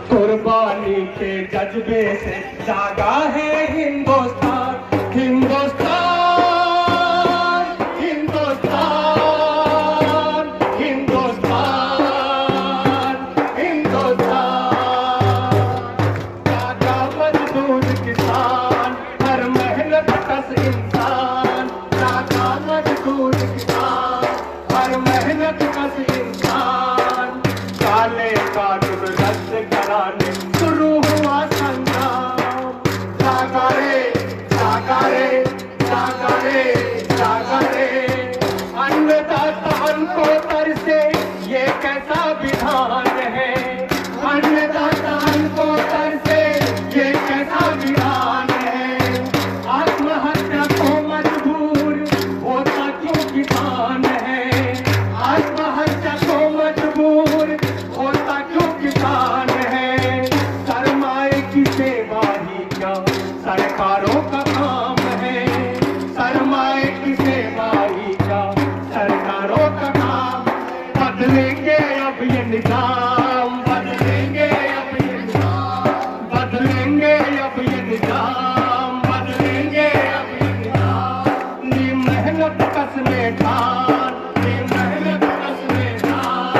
कुर्बानी के जज्बे से जागा है हिंदुस्तान, हिंदुस्तान, हिंदुस्तान, हिंदुस्तान, हिंदुस्तान। जागा मजदूर किसान, हर मेहनत कश इंसान, जागा मजदूर किसान, हर मेहनत कश इंसान। काले कानून रद्द कराने शुरू हुआ संग्राम। जागा रे, जागा रे, जागा रे, जागा रे। अन्नदाता को तरसे ये कैसा विधान है, अन्नदाता को तरसे ये कैसा विधान है। आत्महत्या को मजबूर होता क्यों किसान है, आत्महत्या को मजबूर होता क्यों किसान है। सरमाए की सेवा ही क्या सरकारों का काम है, सरमाए की सेवा ही क्या सरकारों का काम। बदलेंगे अब ये निजाम, बदलेंगे अब ये निजाम, बदलेंगे अब ये निजाम, बदलेंगे अब ये निजाम। नी मेहनत कसने ठान, नी मेहनत कसने ठान।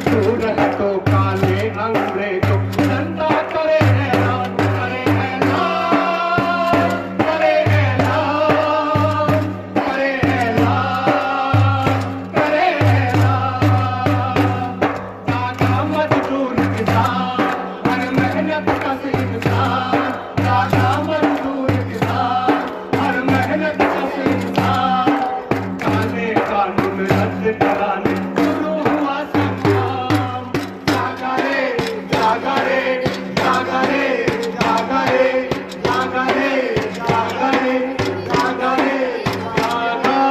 दूर हटो काले अंग्रेजों, जनता करे ऐलान, करे ऐलान, करे ऐलान, करे ऐलान, करे ऐलान। जागा मजदूर किसान, हर मेहनत कश इंसान, जागा मजदूर किसान, हर मेहनत कश इंसान। काले कानून रद्द कराने शुरू हुआ संग्राम। जागा रे, जागा रे, जागा रे, जागा रे, जागा रे, जागा रे, जागा रे, जागा रे।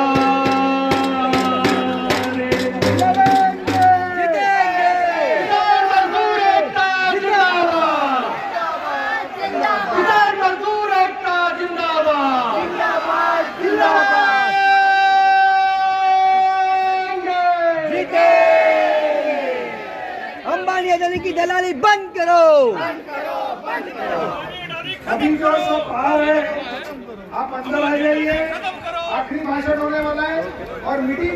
किसान मजदूर एकता जिंदाबाद, किसान मजदूर एकता जिंदाबाद, जिंदाबाद। अंबानी अदानी की दलाली बंद करो। अभी जो सब बाहर है आप अंदर आ जाइए, आखिरी भाषण होने वाला है। और मीटिंग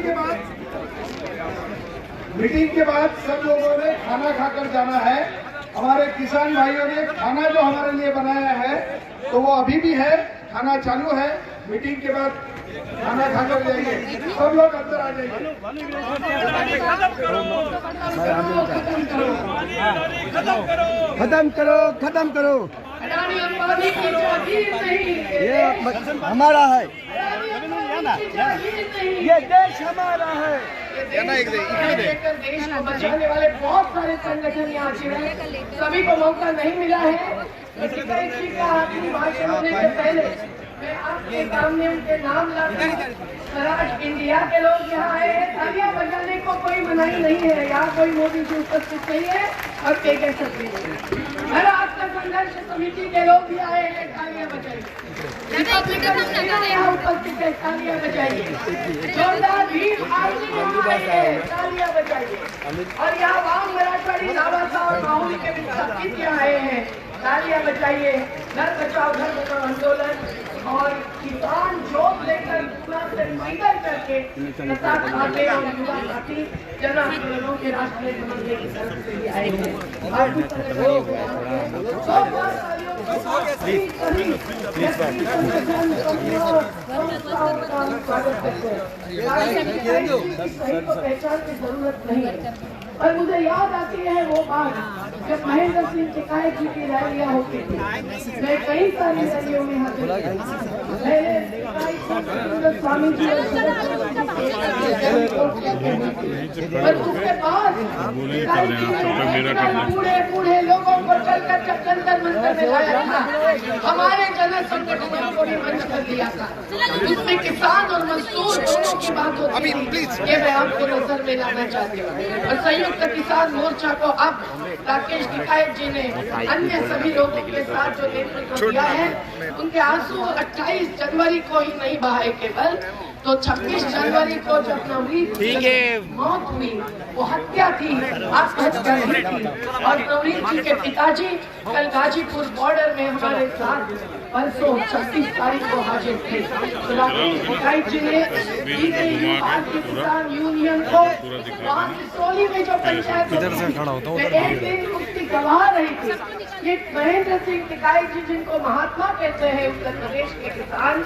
के बाद सब लोगों ने खाना खाकर जाना है। हमारे किसान भाइयों ने खाना जो हमारे लिए बनाया है तो वो अभी भी है, खाना चालू है। मीटिंग के बाद खाना खाकर जाइए, सब लोग अंदर आ जाइए। खत्म करो, खत्म करो। अडानी अंबानी की जागीर नहीं, ये हमारा है, ये देश हमारा है। देश को बचाने वाले बहुत सारे संगठन यहाँ से हैं, सभी को मौका नहीं मिला है। इसी का आखिरी भाषण होने से पहले मैं आपके सामने उनके नाम लाता हूँ। स्वराज इंडिया के लोग यहाँ आए हैं, तालियां बजाने को कोई मनाही नहीं है। यहाँ कोई मोदी जी उपस्थित नहीं है और के सकते हैं। हर आपका संघर्ष समिति के लोग भी आए हैं, तालियां बजाइए। यहाँ उपस्थित है, तालियां बजाइए। जोरदार भीड़ आर्मी यहाँ आए हैं, तालियां बजाइए। और यहाँ वाम मराठवाड़ी लाभासा और माहौल के विस्थापित यहाँ आए हैं, तालियां बजाइए। घर बचाओ आंदोलन और किसान जोत लेकर पूरा से निकल करके प्रसाद पाटे और युवा साथी जन आंदोलनों के राष्ट्रीय समन्वय की तरफ से भी आए हैं। पहचान की जरूरत नहीं है। और मुझे याद आती है वो बात जब महेंद्र सिंह टिकायत जी की रैलियां होती थी। मैं कई सारी रैलियों में हाजिर स्वामी जी और उसके बाद बूढ़े लोगों को चलकर जंतर मंतर में लाया था। हमारे जन संगठनों को भी मंच कर दिया था, जिसमें किसान और मजदूर दोनों की बात होती थी। ये मैं आपको नजर में लाना चाहती हूँ। और संयुक्त किसान मोर्चा को अब राकेश टिकायत जी ने अन्य सभी लोगों के साथ जो नेतृत्व दिया है, उनके आंसू 28 जनवरी को ही नहीं बहाए केवल तो 26 जनवरी को जब नवनीत मौत हुई, वो हत्या थी, आत्महत्या नहीं थी। और नवनीत जी के पिताजी कल गाजीपुर बॉर्डर में हमारे साथ परसों 26 तारीख को हाजिर थे। तो राकेश टिकाइट जी ने भारतीय किसान यूनियन को वहाँ सिसोली में जो पंचायत एक दिन उसकी गवाह रही थी। ये महेंद्र सिंह टिकाइट जी जिनको महात्मा कहते हैं उत्तर प्रदेश के किसान,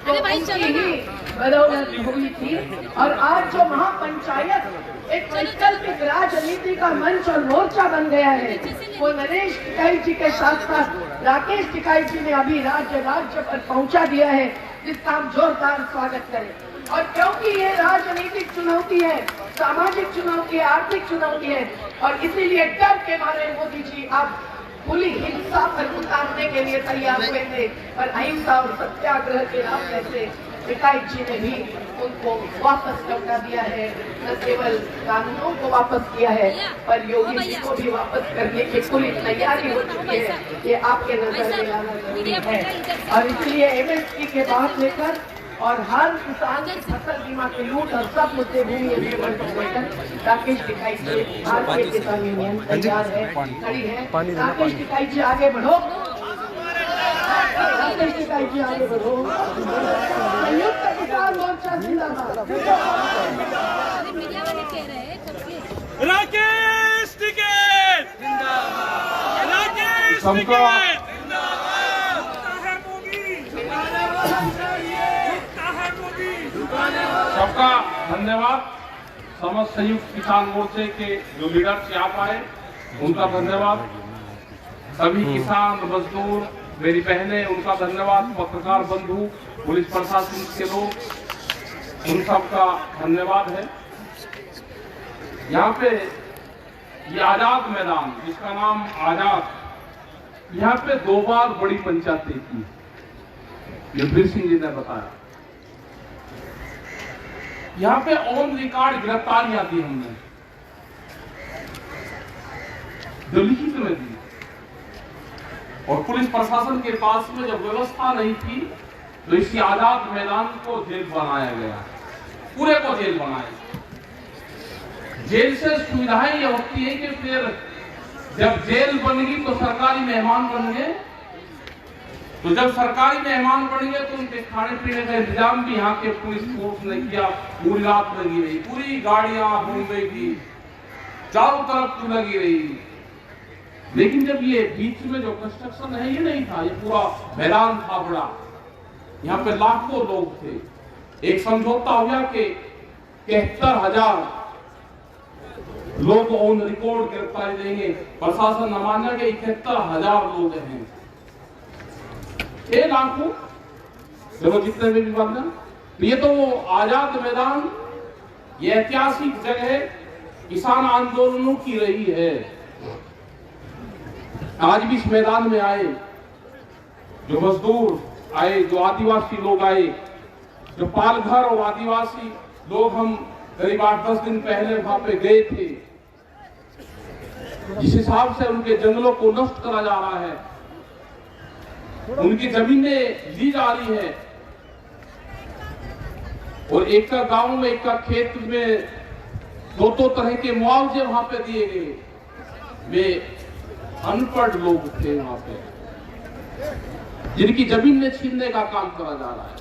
तो उनकी ही बदौलत हुई थी। और आज जो महापंचायत एक वैकल्पिक राजनीति का मंच और मोर्चा बन गया है, वो नरेश टिकाइट जी के साथ साथ राकेश टिकाइट जी ने अभी राज्य पर पहुंचा दिया है, जिसका हम जोरदार स्वागत करें। और क्योंकि ये राजनीतिक चुनौती है, सामाजिक चुनौती है, आर्थिक चुनौती है, और इसीलिए डर के मारे मोदी जी आप खुली हिंसा पर उतारने के लिए तैयार हुए थे। और अहिंसा और सत्याग्रह के रास्ते से टिकाइट जी ने भी उनको वापस लौटा दिया है। न केवल कानूनों को वापस किया है, पर योगी जी को भी वापस करने की पूरी तैयारी हो चुकी है। ये आपके नजर में आना जरूरी है। और इसलिए एमएसपी के बाद लेकर और हर किसान की फसल बीमा के लूट और सब मुद्दे भूमि अधिग्रहण को लेकर राकेश टिकाइट जी, भारतीय किसान यूनियन तैयार है, खड़ी है। राकेश टिकाइट जी आगे बढ़ो, राकेश टिकाइट जी आगे बढ़ो। संयुक्त किसान मोर्चा जिंदाबाद। राकेश टिकैत जिंदाबाद, राकेश टिकैत सबका धन्यवाद। समस्त संयुक्त किसान मोर्चे के जो लीडर्स यहाँ आए उनका धन्यवाद। सभी किसान मजदूर, मेरी बहनें, उनका धन्यवाद। पत्रकार बंधु, पुलिस प्रशासन के लोग, उन सबका धन्यवाद है। यहाँ पे ये आजाद मैदान, जिसका नाम आजाद, यहाँ पे 2 बार बड़ी पंचायतें की, युद्धवीर सिंह जी ने बताया। यहाँ पे ऑन रिकॉर्ड गिरफ्तारियां दी हमने, जो लिखित में दी। और पुलिस प्रशासन के पास में जब व्यवस्था नहीं थी, तो इसी आजाद मैदान को जेल बनाया गया, पूरे को जेल बनाया। जेल से सुविधाएं ये होती है कि फिर जब जेल बन गई तो सरकारी मेहमान बन गए। तो जब सरकारी मेहमान बन गए तो उनके खाने पीने का इंतजाम भी यहाँ के पुलिस फोर्स ने किया। पूरी रात लगी रही, पूरी गाड़ियां बॉम्बे की चारों तरफ लगी रही। लेकिन जब ये बीच में जो कंस्ट्रक्शन है ये नहीं था, ये पूरा मैदान था बड़ा, यहाँ पे लाखों लोग थे। एक समझौता हो गया कि 71,000 लोग ऑन रिकॉर्ड गिरफ्तारी देंगे। प्रशासन न माना कि 71,000 लोग हैं, 6 लाखों चलो जितने भी बंधन। ये तो आजाद मैदान, ये ऐतिहासिक जगह किसान आंदोलनों की रही है। आज भी इस मैदान में आए जो मजदूर आए, जो आदिवासी लोग आए, जो पालघर और आदिवासी लोग, हम करीब 8-10 दिन पहले वहां पे गए थे। जिस हिसाब से उनके जंगलों को नष्ट करा जा रहा है, उनकी जमीनें ली जा रही है, और एक का गांव में, एक का खेत में 2 तरह के मुआवजे वहां पे दिए गए। वे अनपढ़ लोग थे वहां पे, जिनकी जमीन छीनने का काम करा जा रहा है,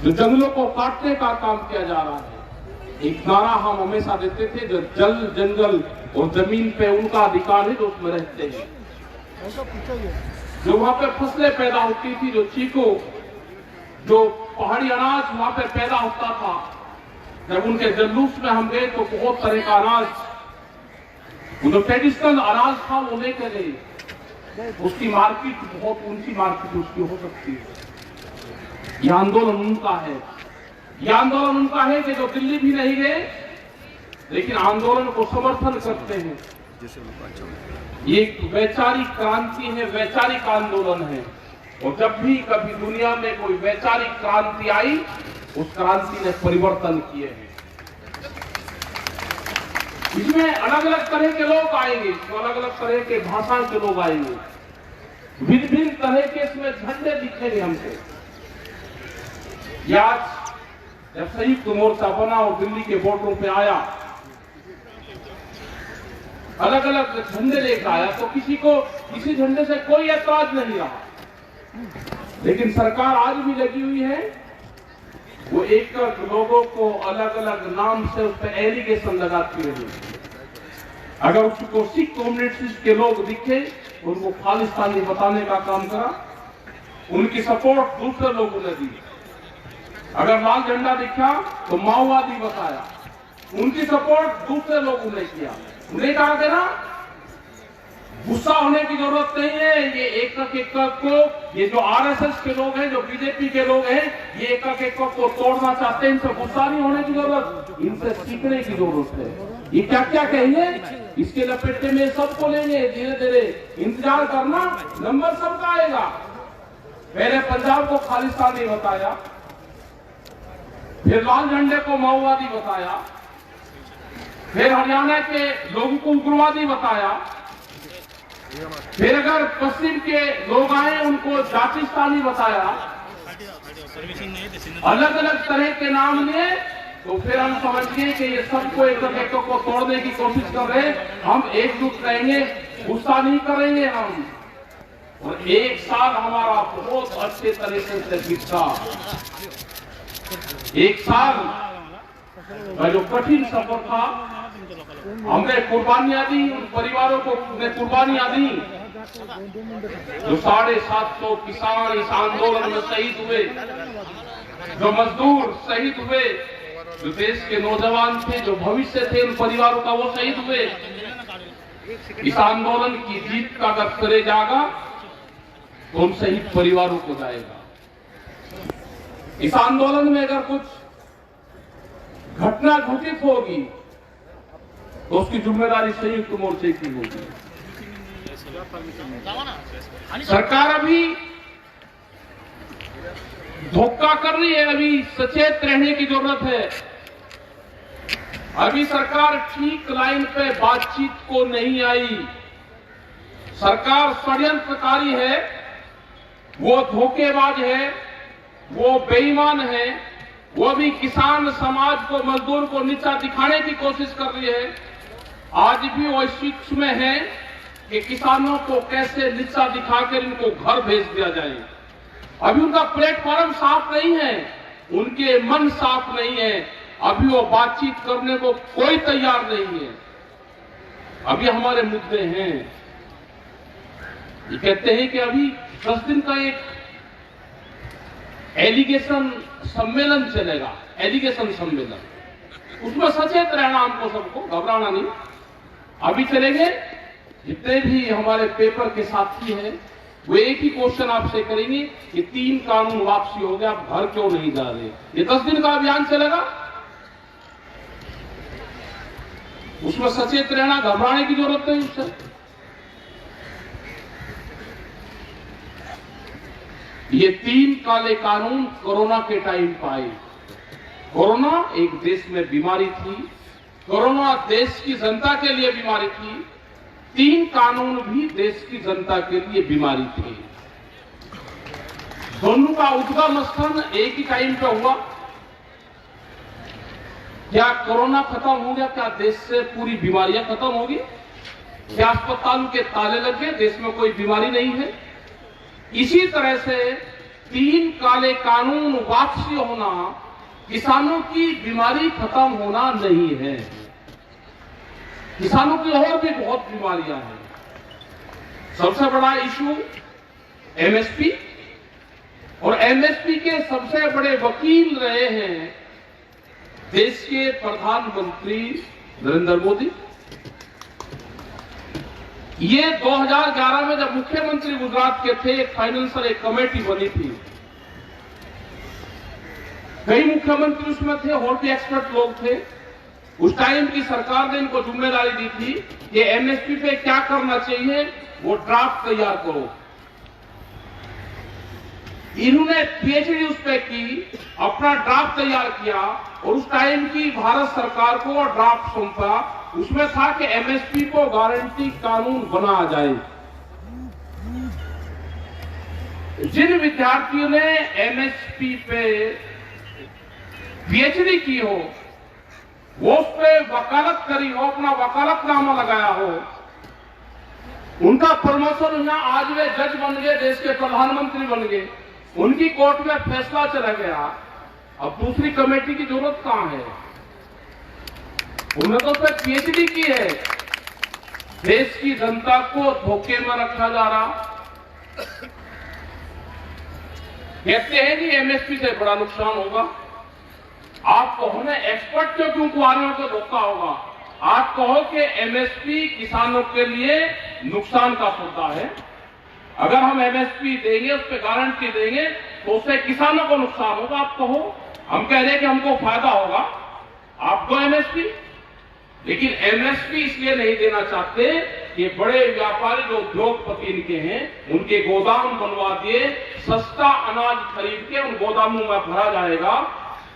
जो जंगलों को काटने का काम किया जा रहा है। एक नारा हम हमेशा देते थे, जो जल, जंगल और जमीन पे उनका अधिकार है, जो उसमें रहते हैं। जो वहां पे फसलें पैदा होती थी, जो चीको, जो पहाड़ी अनाज वहां पे पैदा होता था, जब उनके जल्लूस में हम गए तो बहुत तरह का अनाज, जो ट्रेडिशनल अनाज था वो लेके गए। उसकी मार्केट बहुत ऊंची मार्केट उसकी हो सकती है। यह आंदोलन उनका है, यह आंदोलन उनका है कि जो दिल्ली भी नहीं गए, लेकिन आंदोलन को समर्थन करते हैं। ये एक वैचारिक क्रांति है, वैचारिक आंदोलन है। और जब भी कभी दुनिया में कोई वैचारिक क्रांति आई, उस क्रांति ने परिवर्तन किए हैं। इसमें अलग अलग तरह के लोग आएंगे, अलग अलग तरह के भाषा के लोग आएंगे, भिन्न भिन्न तरह के इसमें झंडे दिखेंगे हमको। आज जब संयुक्त मोर्चा बना और दिल्ली के बॉर्डरों पे आया, अलग अलग झंडे लेकर आया, तो किसी को किसी झंडे से कोई ऐतराज नहीं रहा। लेकिन सरकार आज भी लगी हुई है, वो एक लोगों को अलग अलग नाम से उस पर एलिगेशन लगाती रही। अगर उसको सिख कम्युनिटी के लोग दिखे, उनको खालिस्तानी बताने का काम करा, उनकी सपोर्ट दूसरे लोगों ने दी। अगर लाल झंडा दिखा तो माओवादी बताया, उनकी सपोर्ट दूसरे लोगों ने किया। उन्हें कहा कि ना, गुस्सा होने की जरूरत नहीं है, ये एक को, ये जो आरएसएस के लोग हैं, जो बीजेपी के लोग हैं, ये एक को तोड़ना चाहते हैं। इनसे गुस्सा नहीं होने की जरूरत, इनसे सीखने की जरूरत है। ये क्या क्या कहेंगे, इसके लपेटे में सबको लेंगे, धीरे धीरे इंतजार करना, नंबर सबका आएगा। पहले पंजाब को खालिस्तानी बताया, फिर लाल झंडे को माओवादी बताया, फिर हरियाणा के लोगों को उग्रवादी बताया, फिर अगर पश्चिम के लोग आए उनको जातिस्तानी बताया, अलग अलग तरह के नाम लिए। तो फिर हम समझ गए कि ये सबको एक को तोड़ने की कोशिश कर रहे हैं। हम एकजुट रहेंगे, गुस्सा नहीं करेंगे हम। और एक साल हमारा बहुत अच्छे तरीके से बीता। एक साल का जो कठिन सफर था, हमने कुर्बानियां दी, उन परिवारों को कुर्बानियां दी जो 750 किसान इस आंदोलन में शहीद हुए, जो मजदूर शहीद हुए, जो देश के नौजवान थे, जो भविष्य थे उन परिवारों का, वो शहीद हुए। इस आंदोलन की जीत का अगर श्रेय जागा तो उन शहीद परिवारों को जाएगा। इस आंदोलन में अगर कुछ घटना घटित होगी तो उसकी जिम्मेदारी संयुक्त मोर्चे की होगी। सरकार अभी धोखा कर रही है, अभी सचेत रहने की जरूरत है। अभी सरकार ठीक लाइन पे बातचीत को नहीं आई। सरकार षड्यंत्रकारी है, वो धोखेबाज है, वो बेईमान है, वो भी किसान समाज को, मजदूर को नीचा दिखाने की कोशिश कर रही है। आज भी वो इस शिक्ष में है कि किसानों को कैसे नीचा दिखाकर इनको घर भेज दिया जाए। अभी उनका प्लेटफॉर्म साफ नहीं है, उनके मन साफ नहीं है, अभी वो बातचीत करने को कोई तैयार नहीं है। अभी हमारे मुद्दे हैं, ये कहते हैं कि अभी 10 दिन का एक एलिगेशन सम्मेलन चलेगा, एलिगेशन सम्मेलन, उसमें सचेत रहना हमको, सबको घबराना नहीं। अभी चलेंगे, जितने भी हमारे पेपर के साथी हैं वो एक ही क्वेश्चन आपसे करेंगे कि 3 कानून वापसी हो गया, आप घर क्यों नहीं जा रहे। ये 10 दिन का अभियान चलेगा, उसमें सचेत रहना, घबराने की जरूरत नहीं उससे। ये 3 काले कानून कोरोना के टाइम पर आए। कोरोना एक देश में बीमारी थी, कोरोना देश की जनता के लिए बीमारी थी, 3 कानून भी देश की जनता के लिए बीमारी थी। दोनों का उद्गम स्थान एक ही टाइम पे हुआ। क्या कोरोना खत्म हो गया? क्या देश से पूरी बीमारियां खत्म होगी? क्या अस्पतालों के ताले लग गए? देश में कोई बीमारी नहीं है? इसी तरह से 3 काले कानून वापसी होना किसानों की बीमारी खत्म होना नहीं है। किसानों की और भी बहुत बीमारियां हैं। सबसे बड़ा इशू एमएसपी, और एमएसपी के सबसे बड़े वकील रहे हैं देश के प्रधानमंत्री नरेंद्र मोदी। ये 2011 में जब मुख्यमंत्री गुजरात के थे, एक फाइनेंशियल एक कमेटी बनी थी, कई मुख्यमंत्री उसमें थे और भी एक्सपर्ट लोग थे। उस टाइम की सरकार ने इनको जिम्मेदारी दी थी कि एमएसपी पे क्या करना चाहिए, वो ड्राफ्ट तैयार करो। इन्होंने पीएचडी उस पर की, अपना ड्राफ्ट तैयार किया और उस टाइम की भारत सरकार को ड्राफ्ट सौंपा। उसमें था कि एमएसपी को गारंटी कानून बनाया जाए। जिन विद्यार्थियों ने एमएसपी पे पीएचडी की हो, वो उस पे वकालत करी हो, अपना वकालतनामा लगाया हो, उनका प्रमोशन यहाँ आज वे जज बन गए, देश के प्रधानमंत्री बन गए, उनकी कोर्ट में फैसला चला गया। अब दूसरी कमेटी की जरूरत कहां है? उन्होंने तो सिर्फ पीएचडी की है। देश की जनता को धोखे में रखा जा रहा। कहते हैं कि एमएसपी से बड़ा नुकसान होगा। आप कहो ना एक्सपर्ट क्यों कुआरियों को धोखा होगा? आप कहो कि एमएसपी किसानों के लिए नुकसान का सौदा है। अगर हम एमएसपी देंगे, उस पर गारंटी देंगे, तो उससे किसानों को नुकसान होगा। आप कहो, हम कह रहे हैं कि हमको फायदा होगा, आप दो एमएसपी। लेकिन एमएसपी इसलिए नहीं देना चाहते कि बड़े व्यापारी जो उद्योगपति इनके हैं, उनके गोदाम बनवा दिए, सस्ता अनाज खरीद के उन गोदामों में भरा जाएगा,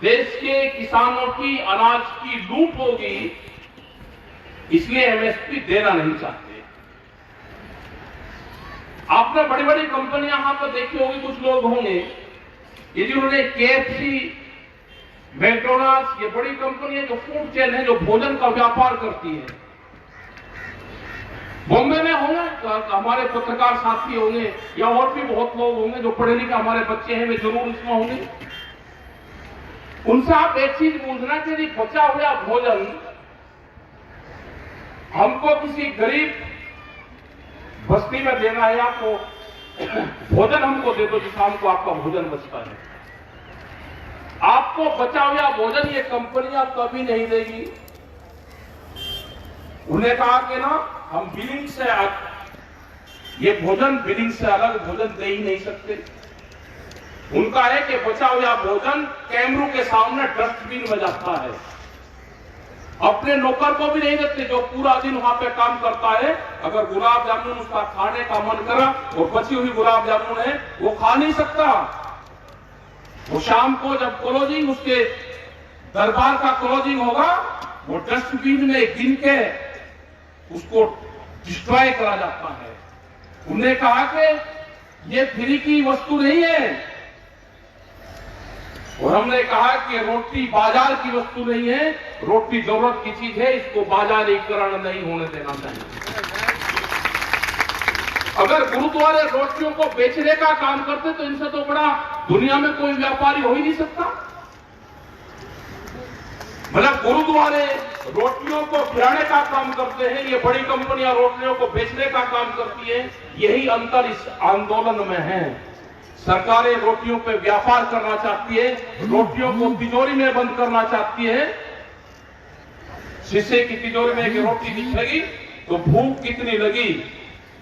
देश के किसानों की अनाज की लूट होगी, इसलिए एमएसपी देना नहीं चाहते। आपने बड़ी बड़ी कंपनियां यहां पर देखी होगी, कुछ लोग होंगे ये जिन्होंने केएफसी, मैकडोनल्ड्स, ये बड़ी कंपनियां जो फूड चेन है, जो भोजन का व्यापार करती है, बॉम्बे में होंगे, हमारे पत्रकार साथी होंगे या और भी बहुत लोग होंगे जो पढ़े लिखे हमारे बच्चे हैं, वे जरूर इसमें होंगे। उनसे आप एक चीज पूछना कि बचा हुआ भोजन हमको किसी गरीब बस्ती में देना है, आपको भोजन हमको दे दो जिससे हमको आपका भोजन बचता है। आपको बचा हुआ भोजन ये कंपनियां कभी नहीं देगी। उन्हें कहा कि ना हम बिलिंग से ये भोजन बिलिंग से अलग भोजन दे ही नहीं सकते। उनका है कि बचा हुआ भोजन कैमरों के सामने डस्टबिन में जाता है। अपने नौकर को भी नहीं देते जो पूरा दिन वहां पे काम करता है। अगर गुलाब जामुन उसका खाने का मन करा और बची हुई गुलाब जामुन है, वो खा नहीं सकता। वो शाम को जब क्लोजिंग, उसके दरबार का क्लोजिंग होगा, वो डस्टबिन में गिन के उसको डिस्ट्रॉय करा जाता है। उन्होंने कहा कि ये फ्री की वस्तु नहीं है, और हमने कहा कि रोटी बाजार की वस्तु नहीं है, रोटी जरूरत की चीज है, इसको बाजारीकरण नहीं होने देना चाहिए। अगर गुरुद्वारे रोटियों को बेचने का काम करते तो इनसे तो बड़ा दुनिया में कोई व्यापारी हो ही नहीं सकता। मतलब गुरुद्वारे रोटियों को खिलाने का काम करते हैं, ये बड़ी कंपनियां रोटियों को बेचने का काम करती है। यही अंतर इस आंदोलन में है। सरकारें रोटियों पे व्यापार करना चाहती है, रोटियों को तिजोरी में बंद करना चाहती है। शीशे की तिजोरी में एक रोटी दिखेगी तो भूख कितनी लगी,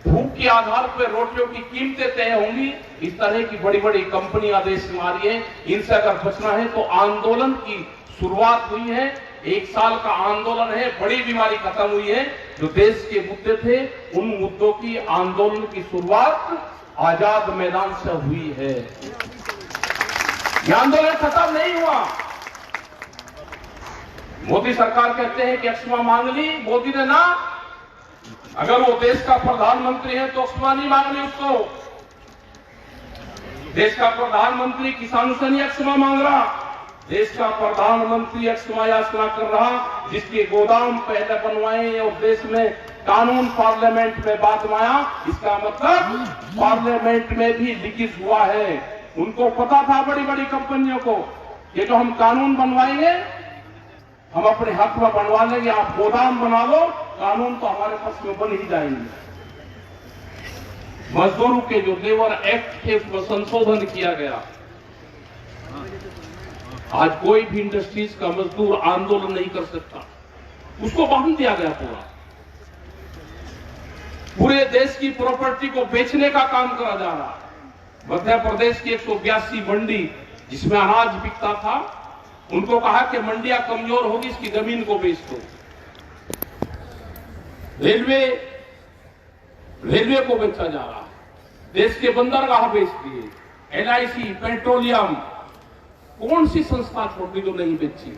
भूख के आधार पर रोटियों की कीमतें तय होंगी। इस तरह की बड़ी बड़ी कंपनियां देश में आ रही है। इनसे अगर बचना है तो आंदोलन की शुरुआत हुई है, 1 साल का आंदोलन है, बड़ी बीमारी खत्म हुई है। जो देश के मुद्दे थे, उन मुद्दों की आंदोलन की शुरुआत आजाद मैदान से हुई है। यह आंदोलन खत्म नहीं हुआ। मोदी सरकार कहते हैं कि क्षमा मांग ली, मोदी ने ना, अगर वो देश का प्रधानमंत्री है तो क्षमा नहीं मांग ली उसको। देश का प्रधानमंत्री किसानों से नहीं क्षमा मांग रहा, देश का प्रधानमंत्री क्षमा याचना कर रहा, जिसके गोदाम पहले बनवाए और देश में कानून पार्लियामेंट में बाद में आया। इसका मतलब पार्लियामेंट में भी लीकेज हुआ है। उनको पता था बड़ी बड़ी कंपनियों को कि जो हम कानून बनवाएंगे हम अपने हक में बनवा लेंगे, आप गोदाम बना लो, कानून तो हमारे पक्ष में बन ही जाएंगे। मजदूरों के जो लेबर एक्ट थे उसमें संशोधन किया गया। आज कोई भी इंडस्ट्रीज का मजदूर आंदोलन नहीं कर सकता, उसको बांध दिया गया। पूरे देश की प्रॉपर्टी को बेचने का काम करा जा रहा। मध्य प्रदेश की 182 मंडी जिसमें अनाज बिकता था, उनको कहा कि मंडियां कमजोर होगी, इसकी जमीन को बेच दो। रेलवे को बेचा जा रहा, देश के बंदरगाह बेच दिए, एलआईसी, पेट्रोलियम, कौन सी संस्था छोटी जो नहीं बेची।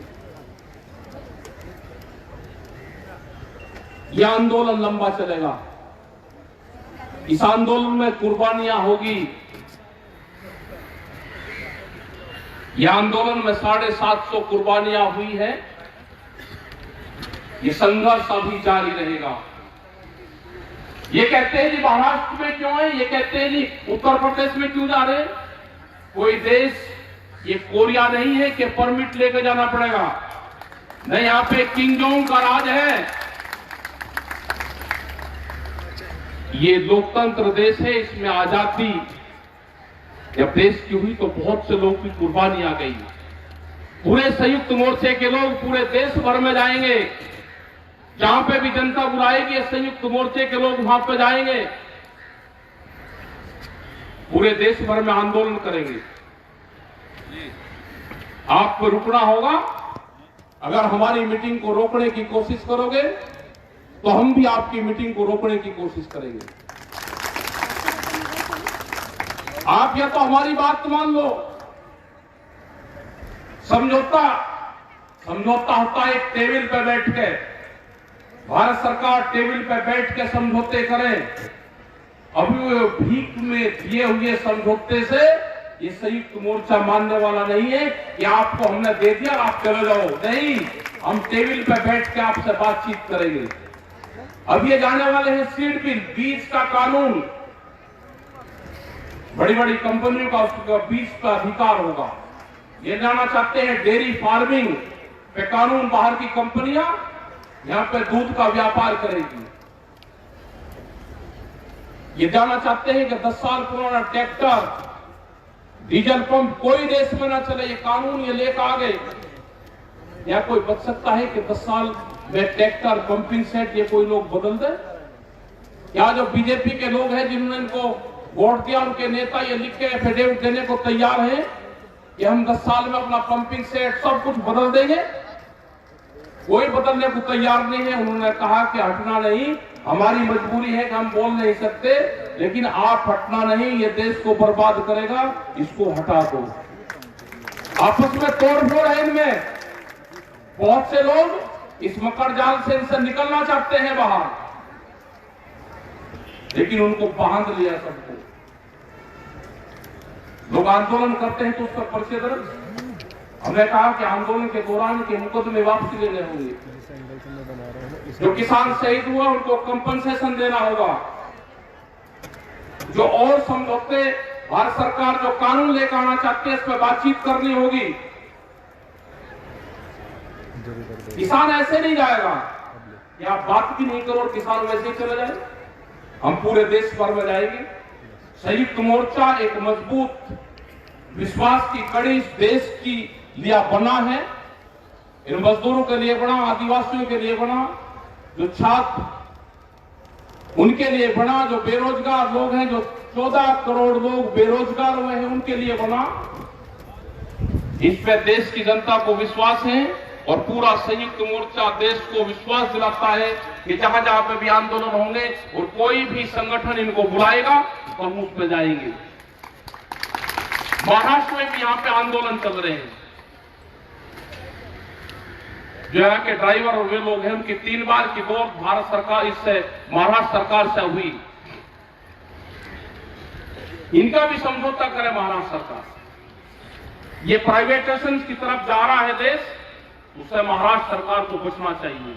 यह आंदोलन लंबा चलेगा, इस आंदोलन में कुर्बानियां होगी। यह आंदोलन में 750 कुर्बानियां हुई है। ये संघर्ष अभी जारी रहेगा। ये कहते हैं जी महाराष्ट्र में क्यों है, ये कहते हैं जी उत्तर प्रदेश में क्यों जा रहे हैं। कोई देश ये कोरिया नहीं है कि परमिट लेकर जाना पड़ेगा। नहीं, यहां पे किंग जोंग का राज है। ये लोकतंत्र देश है, इसमें आजादी जब देश की हुई तो बहुत से लोगों की कुर्बानी आ गई। पूरे संयुक्त मोर्चे के लोग पूरे देश भर में जाएंगे। जहां पे भी जनता बुलाएगी संयुक्त मोर्चे के लोग वहां पे जाएंगे, पूरे देश भर में आंदोलन करेंगे। आपको रुकना होगा। अगर हमारी मीटिंग को रोकने की कोशिश करोगे तो हम भी आपकी मीटिंग को रोकने की कोशिश करेंगे। आप या तो हमारी बात मान लो। समझौता होता है एक टेबल पे बैठ के। भारत सरकार टेबल पे बैठ के समझौते करे। अभी वो भीख में दिए हुए समझौते से ये संयुक्त मोर्चा मानने वाला नहीं है कि आपको हमने दे दिया आप चले जाओ। नहीं, हम टेबल पे बैठ के आपसे बातचीत करेंगे। अब ये जाने वाले हैं सीड बिल, बीज का कानून। बड़ी बड़ी कंपनियों का उसका बीज का अधिकार होगा। ये जाना चाहते हैं डेयरी फार्मिंग पे कानून। बाहर की कंपनियां यहां पे दूध का व्यापार करेगी। ये जानना चाहते हैं कि 10 साल पुराना ट्रैक्टर, डीजल पंप कोई देश में ना चले। ये कानून ये लेकर आ गए। या कोई बच सकता है कि 10 साल में ट्रैक्टर, पंपिंग सेट ये कोई लोग बदल दे? या जो बीजेपी के लोग हैं जिन्होंने इनको वोट दिया, उनके नेता ये लिख के एफिडेविट देने को तैयार हैं कि हम 10 साल में अपना पंपिंग सेट सब कुछ बदल देंगे? कोई बदलने को तैयार नहीं है। उन्होंने कहा कि हटना नहीं, हमारी मजबूरी है कि हम बोल नहीं सकते, लेकिन आप हटना नहीं, ये देश को बर्बाद करेगा, इसको हटा दो। आपस में तोड़फोड़ है इनमें। बहुत से लोग इस मकर जाल से इनसे निकलना चाहते हैं बाहर, लेकिन उनको बांध लिया सबको। लोग आंदोलन करते हैं तो उस पर पर्चे दर्ज। हमने कहा कि आंदोलन के दौरान के मुकदमे वापसी लेने होंगे। जो किसान शहीद हुआ उनको कंपनसेशन देना होगा। जो और समझौते भारत सरकार जो कानून लेकर आना चाहती है इस पर बातचीत करनी होगी। किसान ऐसे नहीं जाएगा कि आप बात भी नहीं करो और किसान वैसे ही चले जाए। हम पूरे देश भर में जाएंगे। संयुक्त मोर्चा एक मजबूत विश्वास की कड़ी इस देश की लिया बना है। इन मजदूरों के लिए बना, आदिवासियों के लिए बना, जो छात्र उनके लिए बना, जो बेरोजगार लोग हैं, जो 14 करोड़ लोग बेरोजगार हुए हैं उनके लिए बना। इस पे देश की जनता को विश्वास है और पूरा संयुक्त मोर्चा देश को विश्वास दिलाता है कि जहां जहां पे भी आंदोलन होंगे और कोई भी संगठन इनको बुलाएगा तो हम उस पे जाएंगे। महाराष्ट्र में भी यहां पे आंदोलन चल रहे हैं। जो यहाँ के ड्राइवर और वे लोग हैं उनकी 3 बार की दौड़ भारत सरकार इससे महाराष्ट्र सरकार से हुई। इनका भी समझौता करे महाराष्ट्र सरकार। ये प्राइवेटाइजेशन की तरफ जा रहा है देश, उससे महाराष्ट्र सरकार को बचना चाहिए।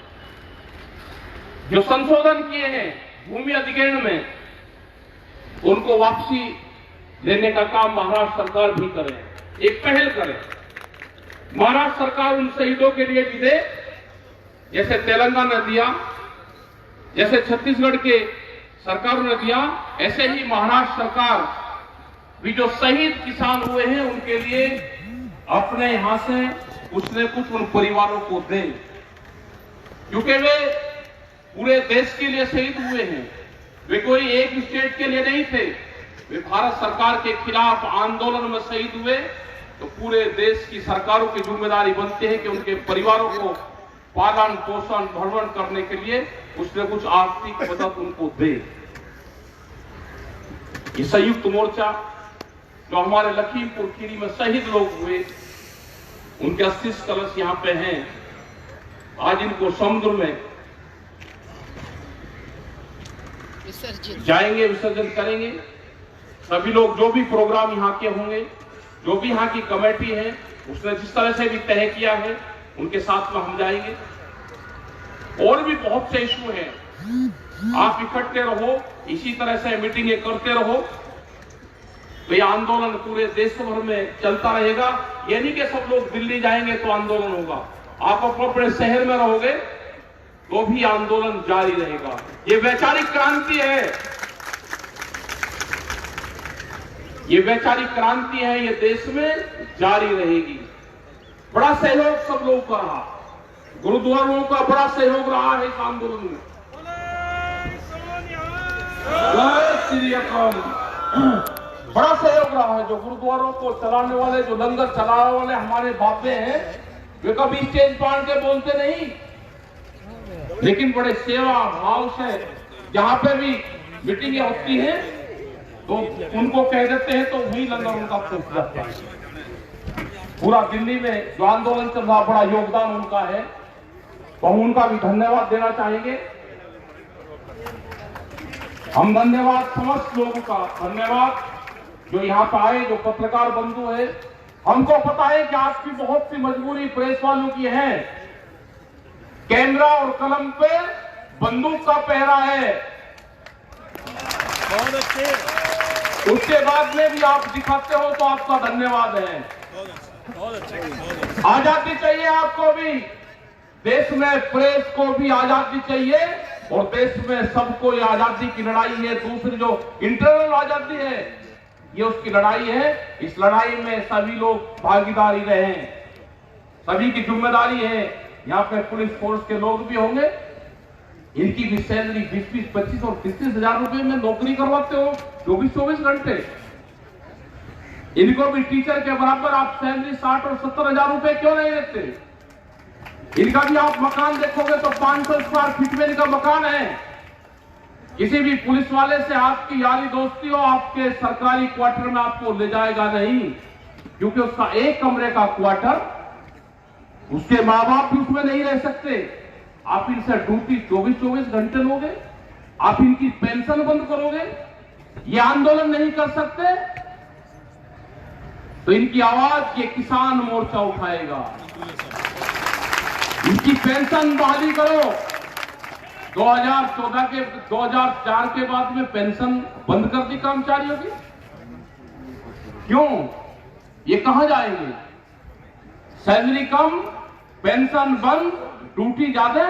जो संशोधन किए हैं भूमि अधिग्रहण में, उनको वापसी लेने का काम महाराष्ट्र सरकार भी करे, एक पहल करे। महाराष्ट्र सरकार उन शहीदों के लिए भी दे जैसे तेलंगाना ने दिया, जैसे छत्तीसगढ़ के सरकारों ने दिया, ऐसे ही महाराष्ट्र सरकार भी जो शहीद किसान हुए हैं उनके लिए अपने यहां से कुछ न कुछ उन परिवारों को दे, क्योंकि वे पूरे देश के लिए शहीद हुए हैं। वे कोई एक स्टेट के लिए नहीं थे। वे भारत सरकार के खिलाफ आंदोलन में शहीद हुए, तो पूरे देश की सरकारों की जिम्मेदारी बनती है कि उनके परिवारों को पालन पोषण भरण करने के लिए कुछ न कुछ आर्थिक मदद उनको दे। ये संयुक्त मोर्चा जो हमारे लखीमपुर खीरी में शहीद लोग हुए, उनके 80 कलश यहाँ पे हैं। आज इनको समुद्र में जाएंगे, विसर्जन करेंगे। सभी लोग जो भी प्रोग्राम यहाँ के होंगे जो भी यहाँ की कमेटी है उसने जिस तरह से भी तय किया है उनके साथ में हम जाएंगे। और भी बहुत से इशू हैं, आप इकट्ठे रहो, इसी तरह से मीटिंगें करते रहो, तो ये आंदोलन पूरे देश भर में चलता रहेगा। ये नहीं कि सब लोग दिल्ली जाएंगे तो आंदोलन होगा, आप अपने शहर में रहोगे तो भी आंदोलन जारी रहेगा। ये वैचारिक क्रांति है, ये वैचारिक क्रांति है, ये देश में जारी रहेगी। बड़ा सहयोग सब लोगों का रहा, गुरुद्वारों का बड़ा सहयोग रहा है इस आंदोलन में। जय श्री अकाल। बड़ा सहयोग रहा है। जो गुरुद्वारों को चलाने वाले, जो लंगर चलाने वाले हमारे बापे हैं, वे कभी स्टेज पार के बोलते नहीं, लेकिन बड़े सेवा भाव से जहां पे भी मीटिंगें होती हैं तो उनको कह देते हैं तो वही लंगर उनका फूक जाता है। पूरा दिल्ली में जो आंदोलन चल रहा, बड़ा योगदान उनका है, तो हम उनका भी धन्यवाद देना चाहेंगे। हम धन्यवाद समस्त लोगों का धन्यवाद जो यहाँ पे आए, जो पत्रकार बंधु है। हमको पता है कि आपकी बहुत सी मजबूरी प्रेस वालों की है, कैमरा और कलम पे बंदूक का पहरा है, बहुत अच्छे, उसके बाद में भी आप दिखाते हो तो आपका धन्यवाद है। बहुत अच्छे। आजादी चाहिए आपको भी, देश में प्रेस को भी आजादी चाहिए, और देश में सबको ये आजादी की लड़ाई है। दूसरी जो इंटरनल आजादी है, ये उसकी लड़ाई है। इस लड़ाई में सभी लोग भागीदारी रहे, सभी की जिम्मेदारी है। यहाँ पे पुलिस फोर्स के लोग भी होंगे, इनकी भी सैलरी 20-20, 25 और 30 हजार रुपए में नौकरी करवाते हो 24-24 घंटे। इनको भी टीचर के बराबर आप सैलरी 60 और 70 हजार रुपए क्यों नहीं देते? इनका भी आप मकान देखोगे तो 500 स्क्वायर फीट में इनका मकान है। किसी भी पुलिस वाले से आपकी यारी दोस्ती हो, आपके सरकारी क्वार्टर में आपको ले जाएगा नहीं, क्योंकि उसका एक कमरे का क्वार्टर, उसके माँ बाप भी उसमें नहीं रह सकते। आप इनसे ड्यूटी 24-24 घंटे लोगे, आप इनकी पेंशन बंद करोगे, ये आंदोलन नहीं कर सकते, तो इनकी आवाज ये किसान मोर्चा उठाएगा। इनकी पेंशन बहाली करो। 2004 के बाद में पेंशन बंद कर दी कर्मचारियों की, क्यों? ये कहां जाएंगे? सैलरी कम, पेंशन बंद, ड्यूटी ज्यादा,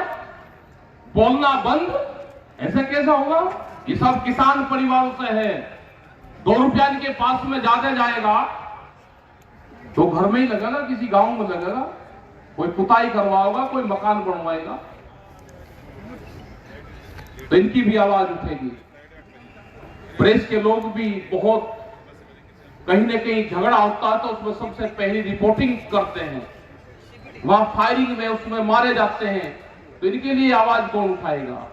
बोलना बंद, ऐसे कैसा होगा? ये सब किसान परिवारों से है। 2 रुपया इनके पास में ज्यादा जाएगा तो घर में ही लगेगा, किसी गांव में लगेगा, कोई पुताई करवाएगा, कोई मकान बनवाएगा, तो इनकी भी आवाज उठेगी। प्रेस के लोग भी बहुत, कहीं ना कहीं झगड़ा होता है तो उसमें सबसे पहली रिपोर्टिंग करते हैं, वहां फायरिंग में उसमें मारे जाते हैं, तो इनके लिए आवाज कौन उठाएगा?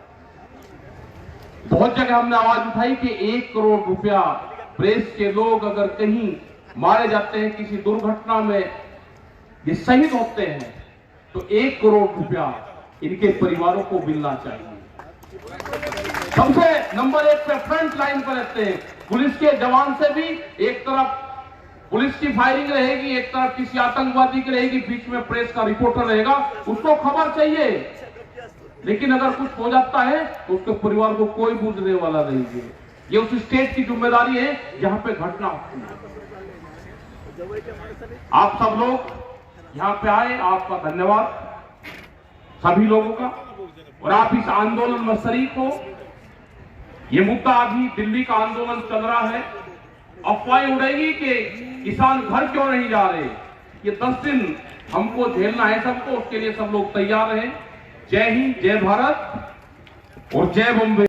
बहुत जगह हमने आवाज उठाई कि 1 करोड़ रुपया प्रेस के लोग अगर कहीं मारे जाते हैं, किसी दुर्घटना में ये शहीद होते हैं, तो 1 करोड़ रुपया इनके परिवारों को मिलना चाहिए। सबसे नंबर 1 पे फ्रंट लाइन पर रहते हैं। पुलिस के जवान से भी एक तरफ पुलिस की फायरिंग रहेगी, एक तरफ किसी आतंकवादी की रहेगी, बीच में प्रेस का रिपोर्टर रहेगा, उसको खबर चाहिए। लेकिन अगर कुछ हो जाता है तो उसके परिवार को कोई पूछने वाला नहीं है। ये उस स्टेट की जिम्मेदारी है जहां पे घटना होती है। आप सब लोग यहाँ पे आए, आपका धन्यवाद सभी लोगों का, और आप इस आंदोलन में शरीक हो। ये मुद्दा अभी दिल्ली का आंदोलन चल रहा है, अफवाहें उड़ेगी कि किसान घर क्यों नहीं जा रहे। ये 10 दिन हमको झेलना है सबको, उसके लिए सब लोग तैयार हैं। जय हिंद, जय भारत और जय बॉम्बे।